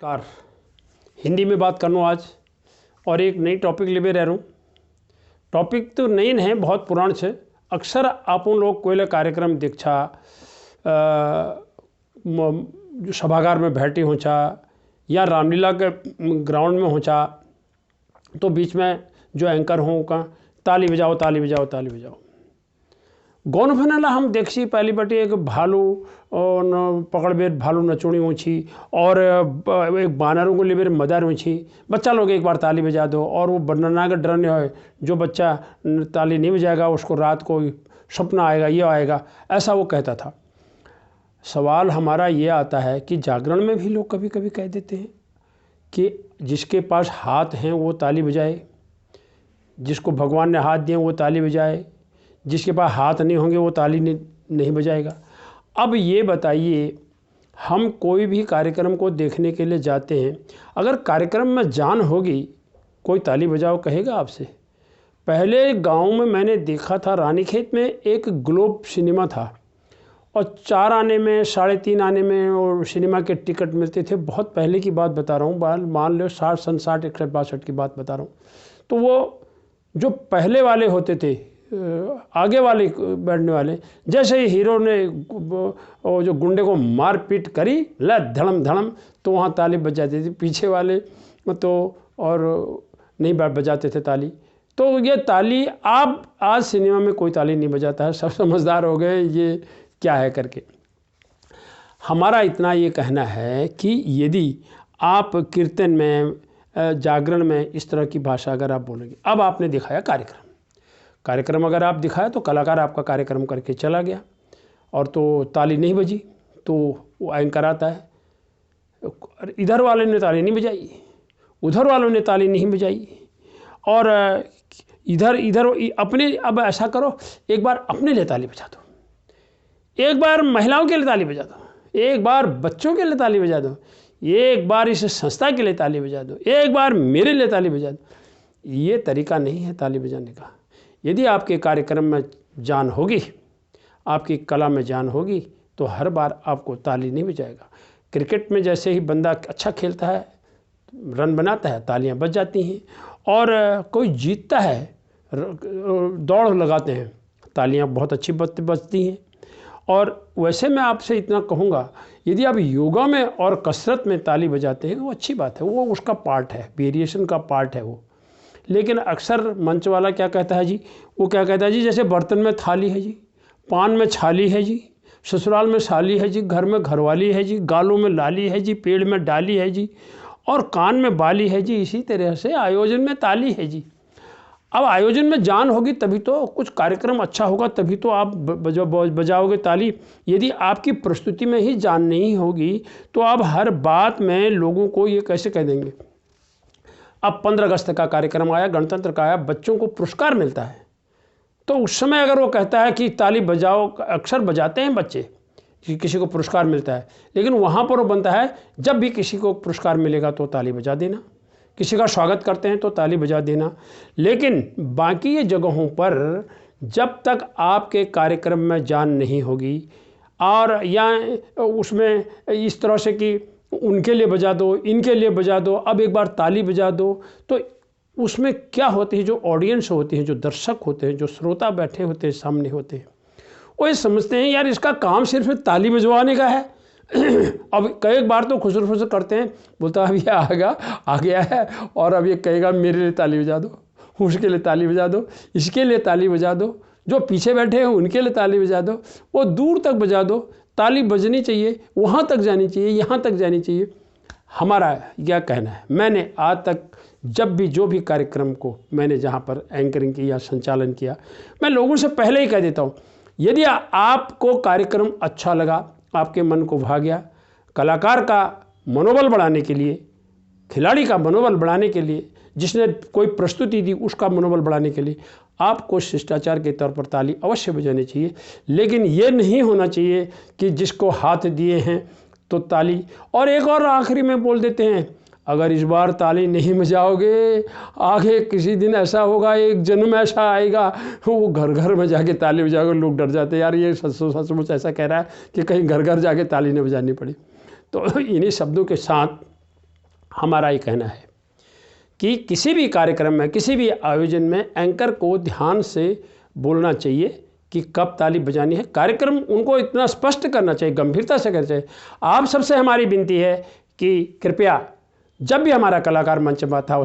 Car Hindi में बात करना आज और एक नई टॉपिक ले रह रहा हूँ। टॉपिक तो नई है, बहुत पुरान है। अक्सर आप लोग कोई कार्यक्रम दीक्षा जो सभागार में बैठी हो चा या रामलीला के ग्राउंड में हो चा, तो बीच में जो एंकर हों का ताली बजाओ ताली बजाओ ताली बजाओ। गौन फनाला हम देखी पहली बटे एक भालू पकड़ बेर भालू नचोड़ी ऊँची और एक बानरों को ले बेर मदार ऊँची। बच्चा लोग एक बार ताली बजा दो और वो बनना का डर नहीं है, जो बच्चा ताली नहीं बजाएगा उसको रात को सपना आएगा, ये आएगा, ऐसा वो कहता था। सवाल हमारा ये आता है कि जागरण में भी लोग कभी कभी कह देते हैं कि जिसके पास हाथ हैं वो ताली बजाए, जिसको भगवान ने हाथ दिए वो ताली बजाए, जिसके पास हाथ नहीं होंगे वो ताली नहीं बजाएगा। अब ये बताइए, हम कोई भी कार्यक्रम को देखने के लिए जाते हैं, अगर कार्यक्रम में जान होगी कोई ताली बजाओ कहेगा आपसे? पहले गांव में मैंने देखा था, रानीखेत में एक ग्लोब सिनेमा था और 4 आने में 3.5 आने में और सिनेमा के टिकट मिलते थे। बहुत पहले की बात बता रहा हूँ, मान लो 60 सन 60 61 62 की बात बता रहा हूँ। तो वो जो पहले वाले होते थे, आगे वाले बैठने वाले, जैसे ही हीरो ने जो गुंडे को मार पीट करी, ल धड़म धड़म, तो वहाँ ताली बज जाती थी। पीछे वाले तो और नहीं बजाते थे ताली। तो ये ताली आप आज सिनेमा में कोई ताली नहीं बजाता है, सब समझदार हो गए ये क्या है करके। हमारा इतना ये कहना है कि यदि आप कीर्तन में, जागरण में इस तरह की भाषा अगर आप बोलेंगे, अब आपने दिखाया कार्यक्रम अगर आप दिखाया तो कलाकार आपका कार्यक्रम करके चला गया और तो ताली नहीं बजी, तो वो एंकर आता है, इधर वाले ने ताली नहीं बजाई, उधर वालों ने ताली नहीं बजाई, और इधर अपने, अब ऐसा करो एक बार अपने लिए ताली बजा दो, एक बार महिलाओं के लिए ताली बजा दो, एक बार बच्चों के लिए ताली बजा दो, एक बार इस संस्था के लिए ताली बजा दो, एक बार मेरे लिए ताली बजा दो। ये तरीका नहीं है ताली बजाने का। यदि आपके कार्यक्रम में जान होगी, आपकी कला में जान होगी, तो हर बार आपको ताली नहीं बजाएगा। क्रिकेट में जैसे ही बंदा अच्छा खेलता है, रन बनाता है, तालियां बज जाती हैं, और कोई जीतता है, दौड़ लगाते हैं, तालियां बहुत अच्छी बजती हैं। और वैसे मैं आपसे इतना कहूँगा, यदि आप योगा में और कसरत में ताली बजाते हैं वो अच्छी बात है, वो उसका पार्ट है, वेरिएशन का पार्ट है वो। लेकिन अक्सर मंच वाला क्या कहता है जी, वो क्या कहता है जी, जैसे बर्तन में थाली है जी, पान में छाली है जी, ससुराल में साली है जी, घर में घरवाली है जी, गालों में लाली है जी, पेड़ में डाली है जी, और कान में बाली है जी, इसी तरह से आयोजन में ताली है जी। अब आयोजन में जान होगी तभी तो कुछ कार्यक्रम अच्छा होगा, तभी तो आप बजाओगे ताली। यदि आपकी प्रस्तुति में ही जान नहीं होगी तो आप हर बात में लोगों को ये कैसे कह देंगे। अब 15 अगस्त का कार्यक्रम आया, गणतंत्र का आया, बच्चों को पुरस्कार मिलता है, तो उस समय अगर वो कहता है कि ताली बजाओ, अक्सर बजाते हैं बच्चे कि किसी को पुरस्कार मिलता है, लेकिन वहाँ पर वो बनता है जब भी किसी को पुरस्कार मिलेगा तो ताली बजा देना, किसी का स्वागत करते हैं तो ताली बजा देना। लेकिन बाकी ये जगहों पर जब तक आपके कार्यक्रम में जान नहीं होगी, और या उसमें इस तरह से कि उनके लिए बजा दो, इनके लिए बजा दो, अब एक बार ताली बजा दो, तो उसमें क्या होती है, जो ऑडियंस होती है, जो दर्शक होते हैं, जो श्रोता बैठे होते हैं सामने होते हैं, वो ये समझते हैं यार इसका काम सिर्फ ताली बजवाने का है। अब कई बार तो खुसर फुसर करते हैं, बोलता है अभी आ गया है, और अब ये कहेगा मेरे लिए ताली बजा दो, उसके लिए ताली बजा दो, इसके लिए ताली बजा दो, जो पीछे बैठे हैं उनके लिए ताली बजा दो, वो दूर तक बजा दो, ताली बजनी चाहिए, वहाँ तक जानी चाहिए, यहाँ तक जानी चाहिए। हमारा यह कहना है, मैंने आज तक जब भी जो भी कार्यक्रम को मैंने जहाँ पर एंकरिंग की या संचालन किया, मैं लोगों से पहले ही कह देता हूँ, यदि आपको कार्यक्रम अच्छा लगा, आपके मन को भा गया, कलाकार का मनोबल बढ़ाने के लिए, खिलाड़ी का मनोबल बढ़ाने के लिए, जिसने कोई प्रस्तुति दी उसका मनोबल बढ़ाने के लिए आपको शिष्टाचार के तौर पर ताली अवश्य बजानी चाहिए। लेकिन ये नहीं होना चाहिए कि जिसको हाथ दिए हैं तो ताली। और एक और आखिरी में बोल देते हैं, अगर इस बार ताली नहीं बजाओगे, आगे किसी दिन ऐसा होगा, एक जन्म ऐसा आएगा, वो घर घर में जाके ताली बजाओगे, लोग डर जाते हैं यार ये सचमुच ऐसा कह रहा है कि कहीं घर घर जाके ताली नहीं बजानी पड़ी। तो इन्हीं शब्दों के साथ हमारा ये कहना है कि किसी भी कार्यक्रम में, किसी भी आयोजन में एंकर को ध्यान से बोलना चाहिए कि कब ताली बजानी है। कार्यक्रम उनको इतना स्पष्ट करना चाहिए, गंभीरता से करना चाहिए। आप सबसे हमारी विनती है कि कृपया जब भी हमारा कलाकार मंच पर था